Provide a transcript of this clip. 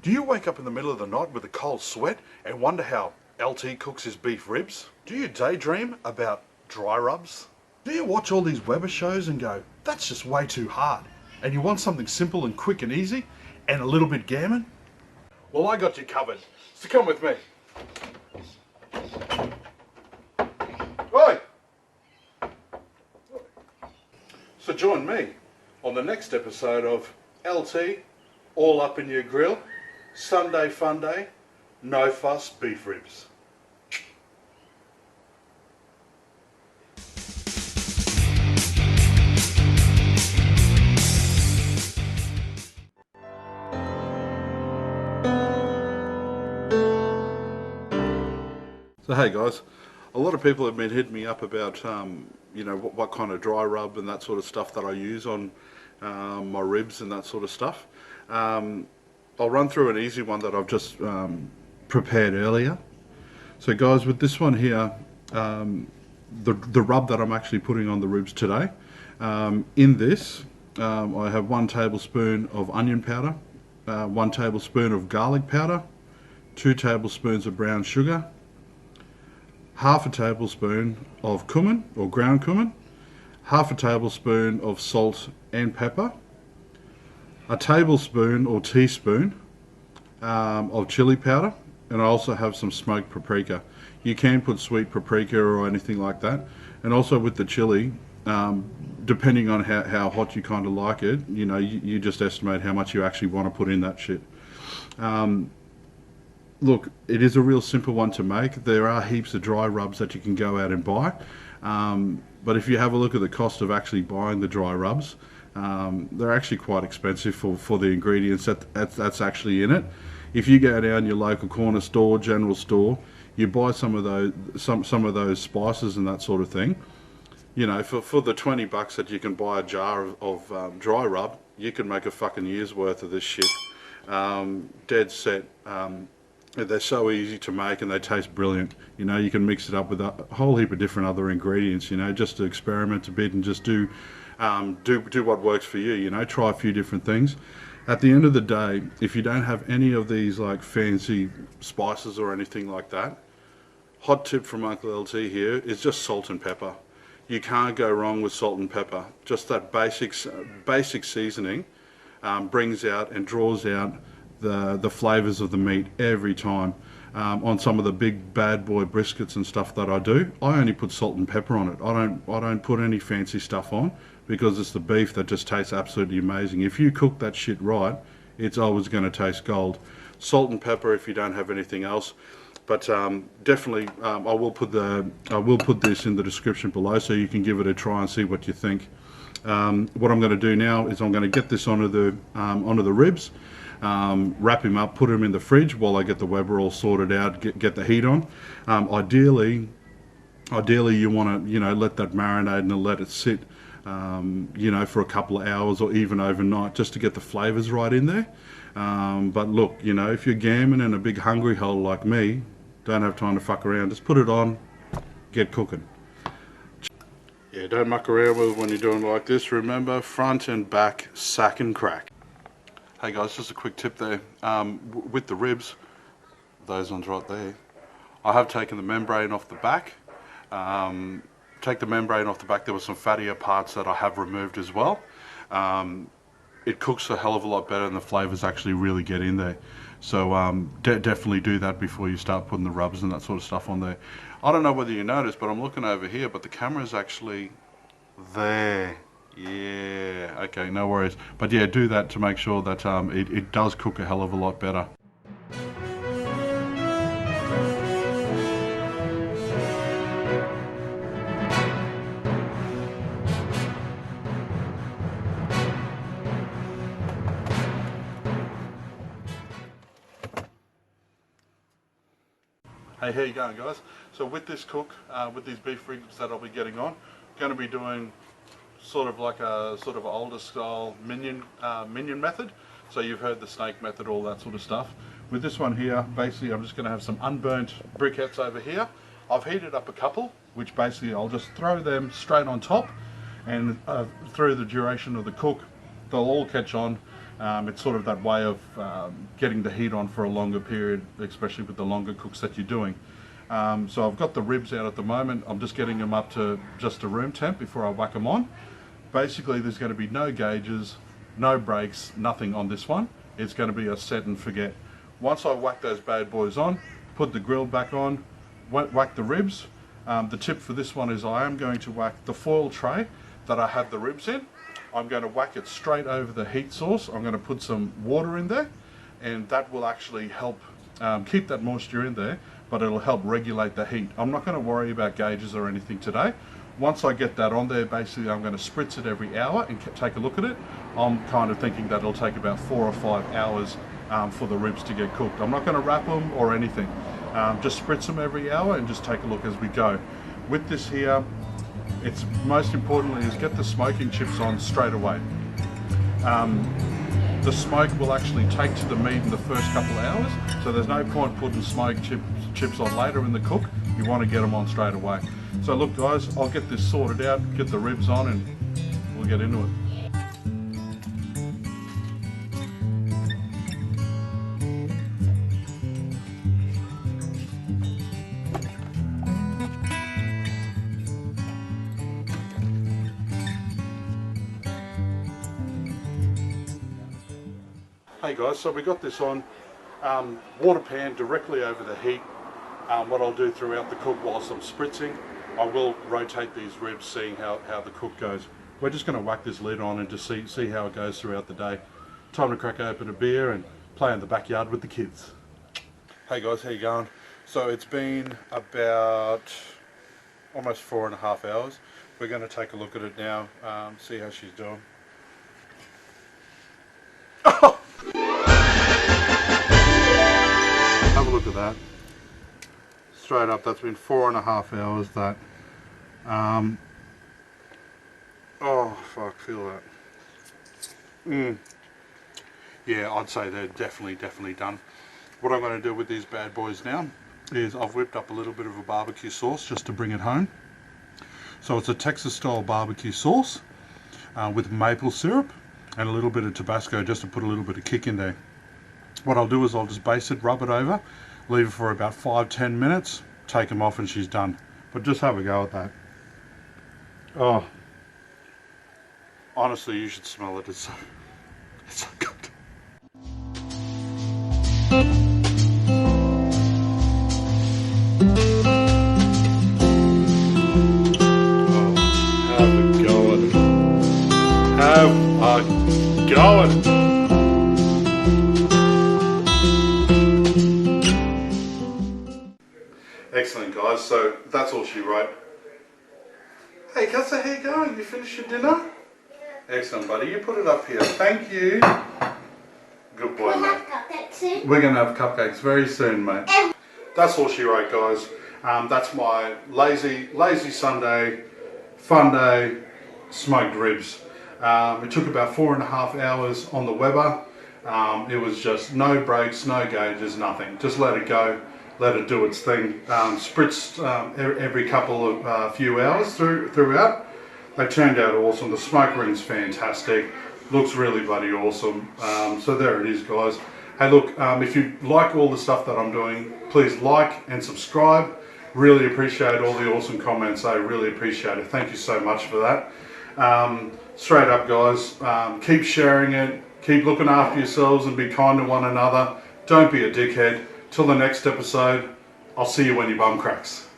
Do you wake up in the middle of the night with a cold sweat and wonder how LT cooks his beef ribs? Do you daydream about dry rubs? Do you watch all these Weber shows and go, that's just way too hard, and you want something simple and quick and easy and a little bit gammon? Well, I got you covered, so come with me. Oi! So join me on the next episode of LT, All Up in Your Grill, Sunday Funday, No Fuss Beef Ribs. So hey guys, a lot of people have been hitting me up about you know, what kind of dry rub and that sort of stuff that I use on my ribs and that sort of stuff. I'll run through an easy one that I've just prepared earlier. So guys, with this one here, the rub that I'm actually putting on the ribs today, in this I have 1 tablespoon of onion powder, 1 tablespoon of garlic powder, 2 tablespoons of brown sugar, half a tablespoon of cumin or ground cumin, half a tablespoon of salt and pepper, a tablespoon or teaspoon of chili powder, and I also have some smoked paprika. You can put sweet paprika or anything like that. And also with the chili, depending on how hot you kind of like it, you know, you just estimate how much you actually want to put in that shit. Look, it is a real simple one to make. There are heaps of dry rubs that you can go out and buy. But if you have a look at the cost of actually buying the dry rubs, they're actually quite expensive for the ingredients that's actually in it. If you go down your local corner store, general store, you buy some of those spices and that sort of thing, you know, for the $20 that you can buy a jar of dry rub, you can make a fucking year's worth of this shit. Dead set. They're so easy to make and they taste brilliant. You know, you can mix it up with a whole heap of different other ingredients, you know, just to experiment a bit and just do what works for you, you know, try a few different things. At the end of the day, if you don't have any of these like fancy spices or anything like that, hot tip from Uncle LT here is just salt and pepper. You can't go wrong with salt and pepper. Just that basic seasoning brings out and draws out the flavors of the meat every time. On some of the big bad boy briskets and stuff that I do, I only put salt and pepper on it. I don't put any fancy stuff on, because it's the beef that just tastes absolutely amazing. If you cook that shit right, it's always going to taste gold. Salt and pepper if you don't have anything else. But definitely, I will put this in the description below so you can give it a try and see what you think. What I'm going to do now is I'm going to get this onto the ribs. Wrap him up, put him in the fridge while I get the Weber all sorted out, get the heat on. Ideally you want to, you know, let that marinate and let it sit, you know, for a couple of hours or even overnight, just to get the flavors right in there. But look, you know, if you're gammon and a big hungry hole like me, don't have time to fuck around, just put it on, get cooking. Yeah, don't muck around with it when you're doing like this. Remember, front and back, sack and crack. Hey guys, just a quick tip there. With the ribs, those ones right there, I have taken the membrane off the back. Take the membrane off the back. There were some fattier parts that I have removed as well. It cooks a hell of a lot better and the flavors actually really get in there. So definitely do that before you start putting the rubs and that sort of stuff on there. I don't know whether you noticed, but I'm looking over here, but the camera's actually there. Yeah, okay, no worries. But yeah, do that to make sure that it does cook a hell of a lot better. Hey, how you going guys? So with this cook, with these beef ribs that I'll be getting on, I'm going to be doing sort of like a older style minion method. So you've heard the snake method, all that sort of stuff. With this one here, basically I'm just going to have some unburnt briquettes over here. I've heated up a couple, which basically I'll just throw them straight on top, and through the duration of the cook, they'll all catch on It's sort of that way of getting the heat on for a longer period, especially with the longer cooks that you're doing. So I've got the ribs out at the moment. I'm just getting them up to just a room temp before I whack them on. Basically, there's going to be no gauges, no brakes, nothing on this one. It's going to be a set and forget. Once I whack those bad boys on, put the grill back on, whack the ribs. The tip for this one is I am going to whack the foil tray that I have the ribs in. I'm going to whack it straight over the heat source. I'm going to put some water in there, and that will actually help keep that moisture in there, but it'll help regulate the heat. I'm not going to worry about gauges or anything today. Once I get that on there, basically I'm going to spritz it every hour and take a look at it. I'm kind of thinking that it'll take about 4 or 5 hours for the ribs to get cooked. I'm not going to wrap them or anything. Just spritz them every hour and just take a look as we go. With this here, it's most importantly is get the smoking chips on straight away. The smoke will actually take to the meat in the first couple of hours, so there's no point putting smoke chips on later in the cook. You want to get them on straight away. So look guys, I'll get this sorted out, get the ribs on, and we'll get into it. Hey guys, so we got this on water pan directly over the heat. What I'll do throughout the cook whilst I'm spritzing, I will rotate these ribs, seeing how the cook goes. We're just going to whack this lid on and just see how it goes throughout the day. Time to crack open a beer and play in the backyard with the kids. Hey guys, how you going? So it's been about almost 4.5 hours. We're going to take a look at it now, see how she's doing. Oh! Have a look at that. Straight up, that's been 4.5 hours. That. Oh fuck, feel that. Yeah, I'd say they're definitely done. What I'm going to do with these bad boys now is I've whipped up a little bit of a barbecue sauce just to bring it home. So it's a Texas style barbecue sauce with maple syrup and a little bit of Tabasco just to put a little bit of kick in there. What I'll do is I'll just base it, rub it over, leave it for about 5-10 minutes, take them off and she's done. But just have a go at that. Oh, honestly, you should smell it. It's so good. Have a go at it. Excellent guys, so that's all she wrote. Hey Kessa, how you going? You finished your dinner? Excellent buddy, you put it up here. Thank you. Good boy mate. We'll have cupcakes soon. We're going to have cupcakes very soon mate. That's all she wrote guys. That's my lazy Sunday, Funday smoked ribs. It took about 4.5 hours on the Weber. It was just no brakes, no gauges, nothing. Just let it go. Let it do its thing. Spritzed every couple of few hours throughout. They turned out awesome. The smoke ring's fantastic. Looks really bloody awesome. So there it is, guys. Hey, look, if you like all the stuff that I'm doing, please like and subscribe. Really appreciate all the awesome comments. I really appreciate it. Thank you so much for that. Straight up, guys. Keep sharing it. Keep looking after yourselves and be kind to one another. Don't be a dickhead. Till the next episode, I'll see you when your bum cracks.